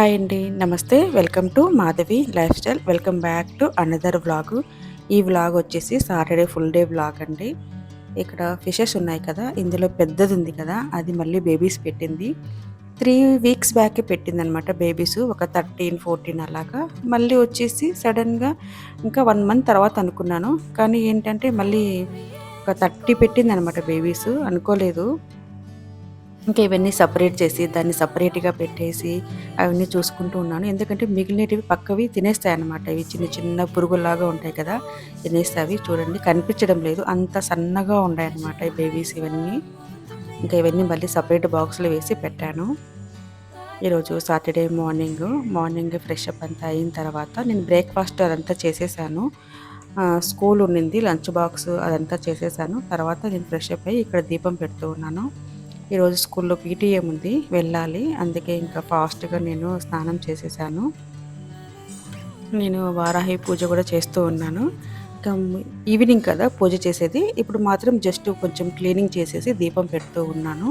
Hi అండి. నమస్తే. Welcome to Madhavi life style. Welcome back to another vlog. ఈ vlog వచ్చేసి సాటర్డే ఫుల్ డే వ్లాగ్ అండి. ఇక్కడ ఫిషెస్ ఉన్నాయి కదా, ఇందులో పెద్దది ఉంది కదా, అది మళ్ళీ బేబీస్ పెట్టింది. 3 వీక్స్ బ్యాకే పెట్టిందనమాట బేబీస్. ఒక 13, 14 అలాగా. మళ్ళీ వచ్చేసి సడన్గా ఇంకా 1 మంత్ తర్వాత అనుకున్నాను. కానీ ఏంటంటే మళ్ళీ ఒక 30 పెట్టిందనమాట బేబీస్. అనుకోలేదు. ఇంకా ఇవన్నీ సపరేట్ చేసి దాన్ని సపరేట్‌గా పెట్టేసి అవన్నీ చూసుకుంటూ ఉన్నాను. ఎందుకంటే మిగిలినటివి పక్కవి తినేస్తాయన్నమాట. ఇవి చిన్న చిన్న పురుగుల్లాగా ఉంటాయి కదా! తినేస్తావి. చూడండి కనిపించడం లేదు. అంత సన్నగా ఉన్నాయన్నమాట ఈ బేబీస్ ఇవన్నీ. ఇంకా ఇవన్నీ మళ్ళీ సపరేట్ బాక్స్‌లో వేసి పెట్టాను. ఈరోజు సాటర్డే మార్నింగ్ ఫ్రెష్ అప్ అంతా అయిన తర్వాత నేను బ్రేక్‌ఫాస్ట్ అదంతా చేసేసాను. స్కూల్ ఉండింది. లంచ్ బాక్స్ అదంతా చేసేసాను. తర్వాత నేను ఫ్రెష్ అప్ అయ్యి ఇక్కడ దీపం పెడుతూ ఉన్నాను. ఈరోజు స్కూల్లో పీటీఎం ఉంది, వెళ్ళాలి. అందుకే ఇంకా ఫాస్ట్‌గా నేను స్నానం చేసేసాను. నేను వారాహి పూజ కూడా చేస్తూ ఉన్నాను. ఇంకా ఈవినింగ్ కదా పూజ చేసేది. ఇప్పుడు మాత్రం జస్ట్ కొంచెం క్లీనింగ్ చేసేసి దీపం పెడుతూ ఉన్నాను.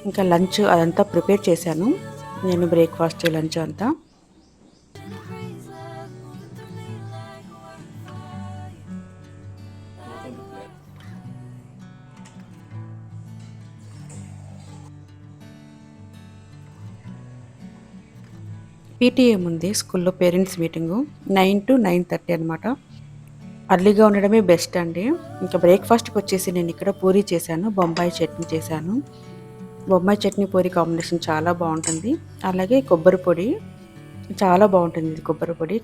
ఇంకా లంచ్ అదంతా ప్రిపేర్ చేశాను నేను, బ్రేక్ఫాస్ట్ లంచ్ అంతా. పీటీఎం ఉంది స్కూల్లో, పేరెంట్స్ మీటింగు 9 to 9:30 అనమాట. అర్లీగా ఉండడమే బెస్ట్ అండి. ఇంకా బ్రేక్ఫాస్ట్కి వచ్చేసి నేను ఇక్కడ పూరీ చేశాను, బొంబాయి చట్నీ చేశాను. బొంబాయి చట్నీ పూరి కాంబినేషన్ చాలా బాగుంటుంది. అలాగే కొబ్బరి పొడి చాలా బాగుంటుంది. ఇది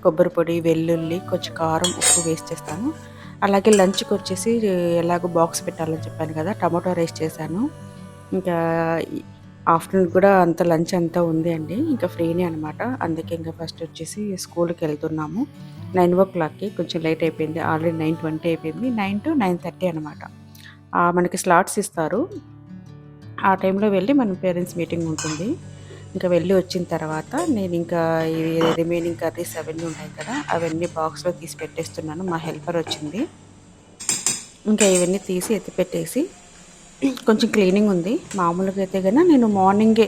కొబ్బరి పొడి, వెల్లుల్లి, కొంచెం కారం, ఉప్పు వేస్ట్ చేస్తాను. అలాగే లంచ్కి వచ్చేసి ఎలాగో బాక్స్ పెట్టాలని చెప్పాను కదా, టమాటో రైస్ చేశాను. ఇంకా ఆఫ్టర్నూన్ కూడా అంత లంచ్ అంతా ఉంది అండి. ఇంకా ఫ్రీనే అనమాట. అందుకే ఇంకా ఫస్ట్ వచ్చేసి స్కూల్కి వెళ్తున్నాము. 9:00కి కొంచెం లేట్ అయిపోయింది. ఆల్రెడీ 9:20 అయిపోయింది. 9 to 9:30 అనమాట. మనకి స్లాట్స్ ఇస్తారు. ఆ టైంలో వెళ్ళి మన పేరెంట్స్ మీటింగ్ ఉంటుంది. ఇంకా వెళ్ళి వచ్చిన తర్వాత నేను ఇంకా ఈ రిమైనింగ్ కర్రీస్ అవన్నీ ఉన్నాయి కదా, అవన్నీ బాక్స్లో తీసి పెట్టేస్తున్నాను. మా హెల్పర్ వచ్చింది. ఇంకా ఇవన్నీ తీసి ఎత్తిపెట్టేసి కొంచెం క్లీనింగ్ ఉంది. మామూలుగా అయితే కనుక నేను మార్నింగే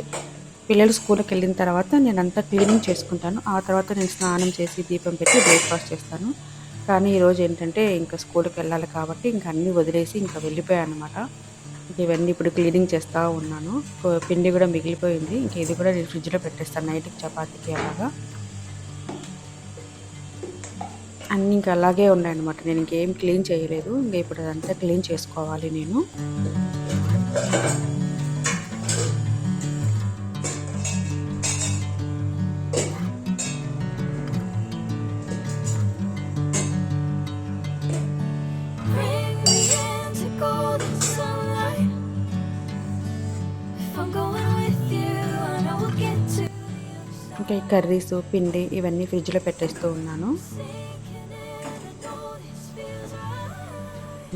పిల్లలు స్కూల్కి వెళ్ళిన తర్వాత నేనంతా క్లీనింగ్ చేసుకుంటాను. ఆ తర్వాత నేను స్నానం చేసి దీపం పెట్టి బ్రేక్ఫాస్ట్ చేస్తాను. కానీ ఈరోజు ఏంటంటే ఇంకా స్కూల్కి వెళ్ళాలి కాబట్టి ఇంకా అన్నీ వదిలేసి ఇంకా వెళ్ళిపోయాను అనమాట. ఇవన్నీ ఇప్పుడు క్లీనింగ్ చేస్తూ ఉన్నాను. పిండి కూడా మిగిలిపోయింది. ఇంక ఇది కూడా నేను ఫ్రిడ్జ్లో పెట్టేస్తాను నైట్కి చపాతీకి అలాగా. అన్నీ ఇంకా అలాగే ఉన్నాయన్నమాట. నేను ఇంకేం క్లీన్ చేయలేదు. ఇంకా ఇప్పుడు అదంతా క్లీన్ చేసుకోవాలి నేను. ఇంకా ఈ కర్రీస్, పిండి ఇవన్నీ ఫ్రిడ్జ్లో పెట్టేస్తూ ఉన్నాను.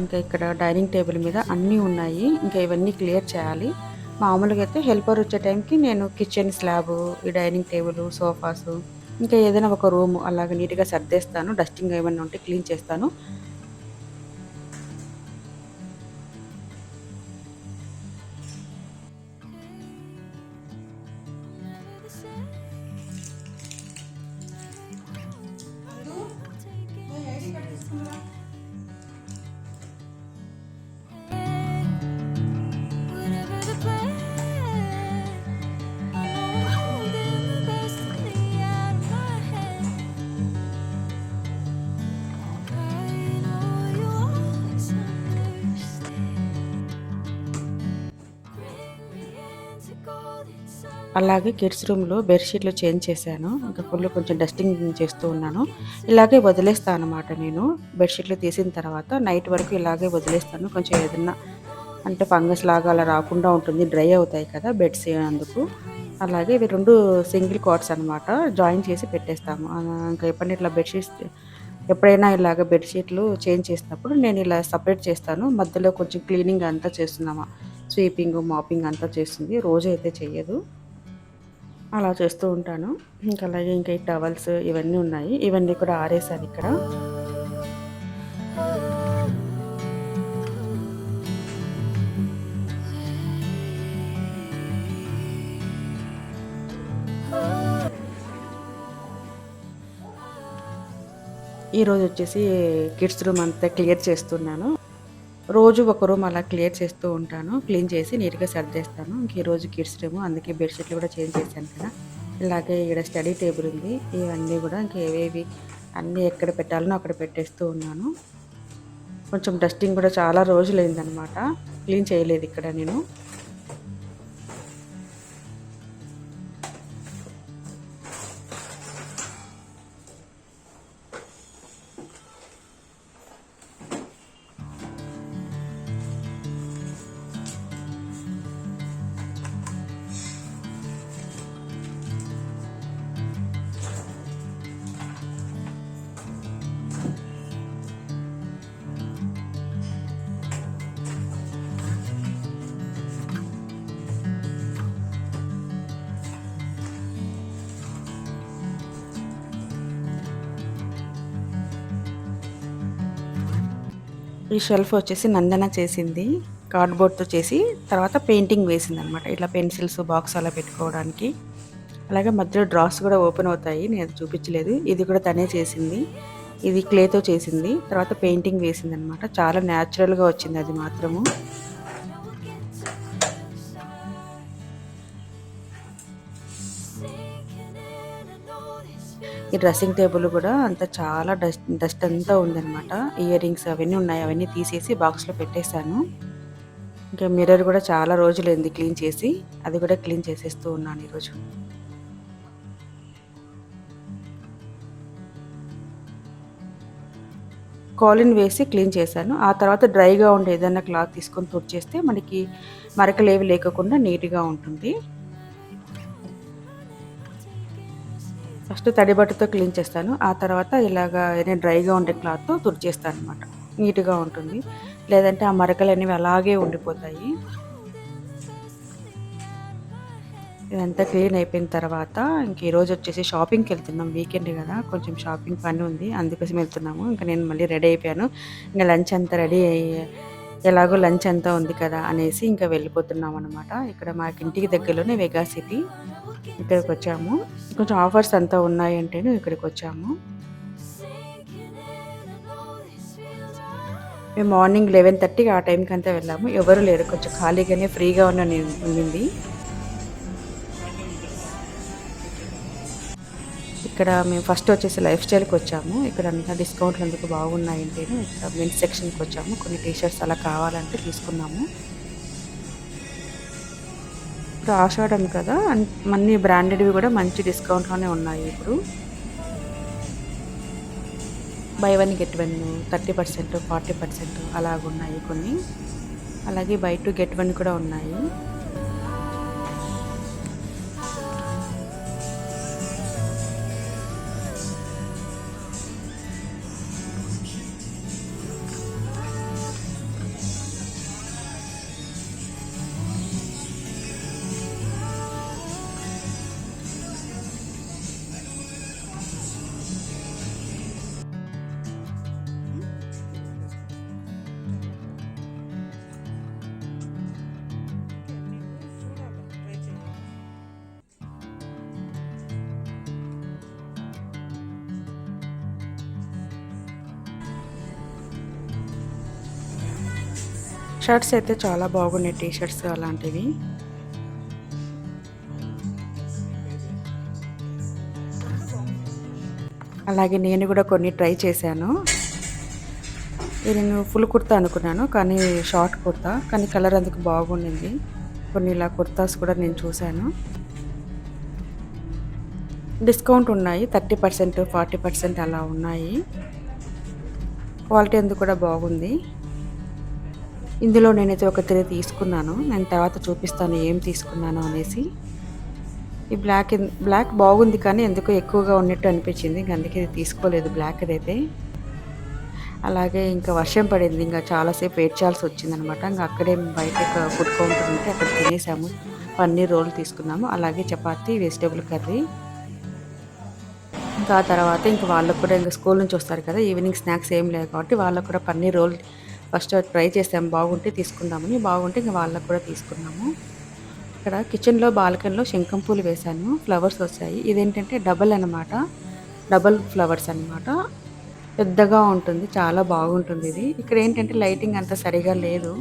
ఇంకా ఇక్కడ డైనింగ్ టేబుల్ మీద అన్నీ ఉన్నాయి. ఇంకా ఇవన్నీ క్లియర్ చేయాలి. మామూలుగా అయితే హెల్పర్ వచ్చే టైంకి నేను కిచెన్ స్లాబు, ఈ డైనింగ్ టేబుల్, సోఫాసు, ఇంకా ఏదైనా ఒక రూము అలాగ నీట్గా సర్దేస్తాను. డస్టింగ్ ఏమైనా ఉంటే క్లీన్ చేస్తాను. అలాగే కిడ్స్ రూమ్లో బెడ్షీట్లు చేంజ్ చేశాను. ఇంకా ఫుల్ కొంచెం డస్టింగ్ చేస్తూ ఉన్నాను. ఇలాగే వదిలేస్తాను అనమాట. నేను బెడ్షీట్లు తీసిన తర్వాత నైట్ వరకు ఇలాగే వదిలేస్తాను. కొంచెం ఏదన్నా అంటే ఫంగస్ లాగా అలా రాకుండా ఉంటుంది. డ్రై అవుతాయి కదా బెడ్స్ అందుకు. అలాగే ఇవి 2 సింగిల్ కాట్స్ అనమాట. జాయిన్ చేసి పెట్టేస్తాము. ఇంకా ఎప్పుడైనా ఇట్లా బెడ్షీట్స్ ఎప్పుడైనా ఇలాగ బెడ్షీట్లు చేంజ్ చేసినప్పుడు నేను ఇలా సపరేట్ చేస్తాను. మధ్యలో కొంచెం క్లీనింగ్ అంతా చేస్తున్నామా, స్వీపింగ్, మాపింగ్ అంతా చేస్తుంది. రోజు అయితే చెయ్యదు. అలా చేస్తూ ఉంటాను. ఇంకా అలాగే ఇంకా ఈ టవల్స్ ఇవన్నీ ఉన్నాయి. ఇవన్నీ కూడా ఆరేసాను ఇక్కడ. ఈరోజు వచ్చేసి కిడ్స్ రూమ్ అంతా క్లియర్ చేస్తున్నాను. రోజు ఒక రూమ్ అలా క్లియర్ చేస్తూ ఉంటాను. క్లీన్ చేసి నీట్‌గా సర్దేస్తాను. ఇంక ఈరోజు కిడ్స్ రూమ్ అందుకే బెడ్‌షీట్లు కూడా చేంజ్ చేశాను కదా! ఇలాగే ఈడ స్టడీ టేబుల్ ఉంది. ఇవన్నీ కూడా ఇంక ఏవేవి అన్నీ ఎక్కడ పెట్టాలనో అక్కడ పెట్టేస్తూ ఉన్నాను. కొంచెం డస్టింగ్ కూడా చాలా రోజులైందనమాట. క్లీన్ చేయలేదు ఇక్కడ నేను. ఈ షెల్ఫ్ వచ్చేసి నందన చేసింది. కార్డ్‌బోర్డ్‌తో చేసి తర్వాత పెయింటింగ్ వేసిందనమాట. ఇట్లా పెన్సిల్స్, బాక్స్ అలా పెట్టుకోవడానికి. అలాగే మధ్యలో డ్రాస్ కూడా ఓపెన్ అవుతాయి. నేను అది చూపించలేదు. ఇది కూడా తనే చేసింది. ఇది క్లేతో చేసింది. తర్వాత పెయింటింగ్ వేసిందనమాట. చాలా న్యాచురల్‌గా వచ్చింది అది మాత్రము. ఈ డ్రెస్సింగ్ టేబుల్ కూడా అంతా చాలా డస్ట్ అంతా ఉందనమాట. ఇయర్ రింగ్స్ అవన్నీ ఉన్నాయి. అవన్నీ తీసేసి బాక్స్‌లో పెట్టేశాను. ఇంకా మిర్రర్ కూడా చాలా రోజులైంది క్లీన్ చేసి. అది కూడా క్లీన్ చేసేస్తూ ఉన్నాను ఈరోజు. కాలిన్ వేసి క్లీన్ చేశాను. ఆ తర్వాత డ్రైగా ఉండే ఏదైనా క్లాత్ తీసుకొని తుడిచేస్తే మనకి మరకలేవి లేకుండా నీట్‌గా ఉంటుంది. ఫస్ట్ తడి బట్టతో క్లీన్ చేస్తాను. ఆ తర్వాత ఇలాగా ఏదైనా డ్రైగా ఉండే క్లాత్‌తో తుడిచేస్తాననమాట. నీట్‌గా ఉంటుంది. లేదంటే ఆ మరకలనేవి అలాగే ఉండిపోతాయి. ఇదంతా క్లీన్ అయిపోయిన తర్వాత ఇంక ఈరోజు వచ్చేసి షాపింగ్కి వెళ్తున్నాం. వీకెండ్ కదా, కొంచెం షాపింగ్ పని ఉంది. అందుకోసం వెళ్తున్నాము. ఇంకా నేను మళ్ళీ రెడీ అయిపోయాను. ఇంకా లంచ్ అంతా రెడీ అయ్యి ఎలాగో లంచ్ అంతా ఉంది కదా అనేసి ఇంకా వెళ్ళిపోతున్నాం అనమాట. ఇక్కడ మాకు ఇంటికి దగ్గరలోనే వెగా సిటీ. ఇక్కడికి వచ్చాము. కొంచెం ఆఫర్స్ అంతా ఉన్నాయంటేనే ఇక్కడికి వచ్చాము. మేము మార్నింగ్ 11:30కి ఆ టైంకి అంతా వెళ్ళాము. ఎవరు లేరు, కొంచెం ఖాళీగానే ఫ్రీగా ఉండింది. ఇక్కడ మేము ఫస్ట్ వచ్చేసి లైఫ్ స్టైల్కి వచ్చాము. ఇక్కడ అంతా డిస్కౌంట్లు అందుకు బాగున్నాయంటే ఇక్కడ మెన్స్ సెక్షన్కి వచ్చాము. కొన్ని టీషర్ట్స్ అలా కావాలంటే తీసుకున్నాము. ఇప్పుడు ఆషాఢం కదా, అన్ని బ్రాండెడ్వి కూడా మంచి డిస్కౌంట్లోనే ఉన్నాయి. ఇప్పుడు బై 1 గెట్ 1 30%, 40% అలాగున్నాయి కొన్ని. అలాగే బై 2 గెట్ 1 కూడా ఉన్నాయి. షర్ట్స్ అయితే చాలా బాగున్నాయి, టీ షర్ట్స్ అలాంటివి. అలాగే నేను కూడా కొన్ని ట్రై చేశాను. నేను ఫుల్ కుర్తా అనుకున్నాను, కానీ షార్ట్ కుర్తా, కానీ కలర్ అందుకు బాగుండింది. కొన్ని ఇలా కుర్తాస్ కూడా నేను చూశాను. డిస్కౌంట్ ఉన్నాయి, 30%, 40% అలా ఉన్నాయి. క్వాలిటీ అందుకు కూడా బాగుంది. ఇందులో నేనైతే ఒక 3 తీసుకున్నాను. నేను తర్వాత చూపిస్తాను ఏం తీసుకున్నాను అనేసి. ఈ బ్లాక్ బాగుంది, కానీ ఎందుకో ఎక్కువగా ఉన్నట్టు అనిపించింది. అందుకే ఇది తీసుకోలేదు బ్లాక్ అయితే. అలాగే ఇంకా వర్షం పడింది. ఇంకా చాలాసేపు వెయిట్ చేయాల్సి వచ్చిందనమాట. ఇంక అక్కడే బయట ఒక ఫుడ్ కౌంటర్ ఉంటే అక్కడ తినేసాము. పన్నీర్ రోల్ తీసుకున్నాము. అలాగే చపాతీ, వెజిటేబుల్ కర్రీ. ఇంకా ఆ తర్వాత ఇంక వాళ్ళకి కూడా ఇంక స్కూల్ నుంచి వస్తారు కదా! ఈవినింగ్ స్నాక్స్ ఏం లేవు కాబట్టి వాళ్ళకి కూడా పన్నీర్ రోల్ ఫస్ట్ ట్రై చేసాము. బాగుంటే తీసుకుందామని. బాగుంటే ఇంక వాళ్ళకి కూడా తీసుకున్నాము. ఇక్కడ కిచెన్‌లో బాల్కనీలో శంఖం పూలు వేశాను. ఫ్లవర్స్ వచ్చాయి. ఇదేంటంటే డబల్ అనమాట. డబల్ ఫ్లవర్స్ అనమాట. పెద్దగా ఉంటుంది. చాలా బాగుంటుంది ఇది. ఇక్కడ ఏంటంటే లైటింగ్ అంత సరిగా లేదు.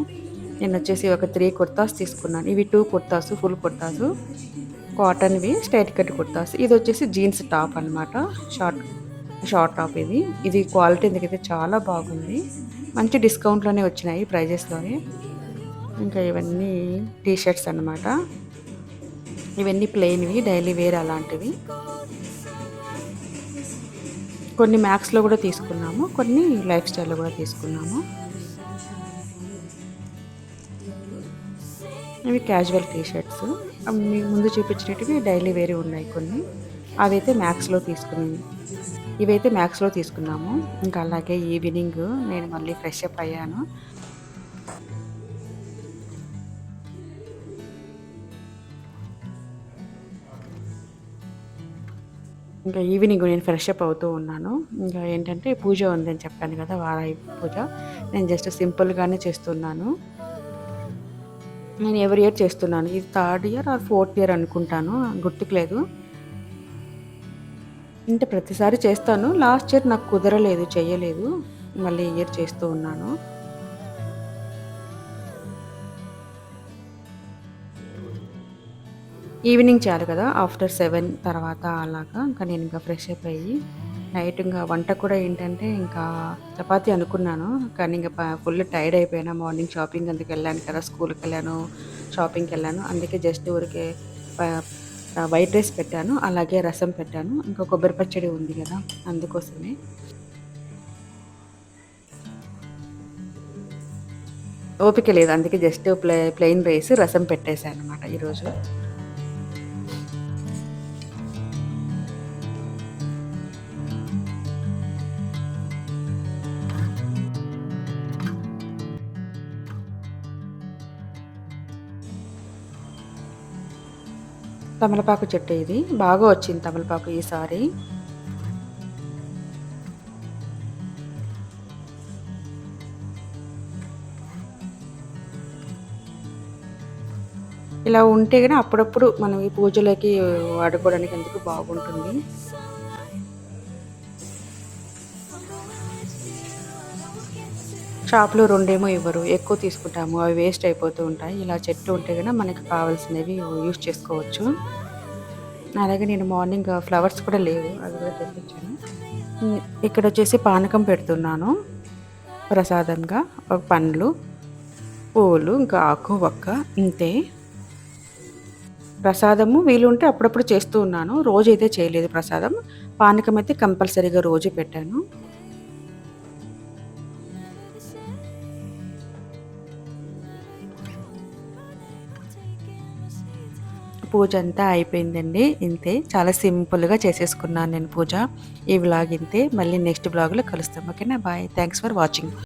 నేనొచ్చేసి ఒక 3 కుర్తాస్ తీసుకున్నాను. ఇవి 2 కుర్తాసు, ఫుల్ కుర్తాసు. కాటన్‌వి స్ట్రెయిట్ కట్ కుర్తాస్. ఇదొచ్చేసి జీన్స్ టాప్ అనమాట. షార్ట్ షార్ట్ టాప్ ఇది. ఇది క్వాలిటీ ఎందుకైతే చాలా బాగుంది. మంచి డిస్కౌంట్‌లోనే వచ్చినాయి ప్రైజెస్‌లోనే. ఇంకా ఇవన్నీ టీ షర్ట్స్ అనమాట. ఇవన్నీ ప్లెయిన్‌వి డైలీ వేర్ అలాంటివి. కొన్ని మ్యాక్స్‌లో కూడా తీసుకున్నాము. కొన్ని లైఫ్ స్టైల్‌లో కూడా తీసుకున్నాము. ఇవి క్యాజువల్ టీ షర్ట్స్. మీకు ముందు చూపించినటివి డైలీ వేరే ఉన్నాయి కొన్ని. అవైతే మ్యాక్స్‌లో తీసుకున్నాము. ఇవైతే మ్యాక్స్‌లో తీసుకున్నాము. ఇంకా అలాగే ఈవినింగ్ నేను మళ్ళీ ఫ్రెష్ అప్ అయ్యాను. ఇంకా ఈవినింగ్ నేను ఫ్రెష్ అప్ అవుతూ ఉన్నాను. ఇంకా ఏంటంటే పూజ ఉందని చెప్పాను కదా! వారాహి పూజ. నేను జస్ట్ సింపుల్‌గానే చేస్తున్నాను. నేను ఎవ్రీ ఇయర్ చేస్తున్నాను. ఇది third year or fourth year అనుకుంటాను. గుర్తుకు లేదు. అంటే ప్రతిసారి చేస్తాను. లాస్ట్ ఇయర్ నాకు కుదరలేదు, చెయ్యలేదు. మళ్ళీ ఈ ఇయర్ చేస్తూ ఉన్నాను. ఈవినింగ్ చేయాలి కదా! ఆఫ్టర్ 7 తర్వాత అలాగా. ఇంకా నేను ఇంకా ఫ్రెష్ అప్ అయ్యి నైట్ ఇంక వంట కూడా ఏంటంటే ఇంకా చపాతీ అనుకున్నాను. కానీ ఇంక ఫుల్ టైర్డ్ అయిపోయాను. మార్నింగ్ షాపింగ్ అందుకు వెళ్ళాను కదా! స్కూల్‌కెళ్ళాను, షాపింగ్‌కెళ్ళాను. అందుకే జస్ట్ ఊరికే ప వైట్ రైస్ పెట్టాను. అలాగే రసం పెట్టాను. ఇంకా కొబ్బరి పచ్చడి ఉంది కదా! అందుకోసమే. ఓపిక లేదు. అందుకే జస్ట్ ప్లెయిన్ రైస్, రసం పెట్టేసాననమాట ఈరోజు. తమలపాకు చెట్టు ఇది. బాగా వచ్చింది తమలపాకు ఈసారి. ఇలా ఉంటే గన అప్పుడప్పుడు మనం ఈ పూజలకి వాడుకోవడానికి ఎందుకు బాగుంటుంది. షాప్‌లో రెండేమో ఇవ్వరు. ఎక్కువ తీసుకుంటాము. అవి వేస్ట్ అయిపోతూ ఉంటాయి. ఇలా చెట్టు ఉంటే గన మనకు కావాల్సినవి యూజ్ చేసుకోవచ్చు. అలాగే నేను మార్నింగ్ ఫ్లవర్స్ కూడా లేవు. అవి కూడా తెప్పించాను. ఇక్కడొచ్చేసి పానకం పెడుతున్నాను. ప్రసాదంగా పండ్లు, పువ్వులు, ఇంకా ఆకు, వక్క ఇంతే. ప్రసాదము వీలుంటే అప్పుడప్పుడు చేస్తూ ఉన్నాను. రోజైతే చేయలేదు ప్రసాదం. పానకం అయితే కంపల్సరీగా రోజు పెట్టాను. పూజ అంతా అయిపోయిందండి. ఇంతే చాలా సింపుల్‌గా చేసేసుకున్నాను నేను పూజ. ఈ వ్లాగ్ ఇంతే. మళ్ళీ నెక్స్ట్ వ్లాగ్‌లో కలుస్తాం. ఓకేనా? బాయ్. Thanks for watching.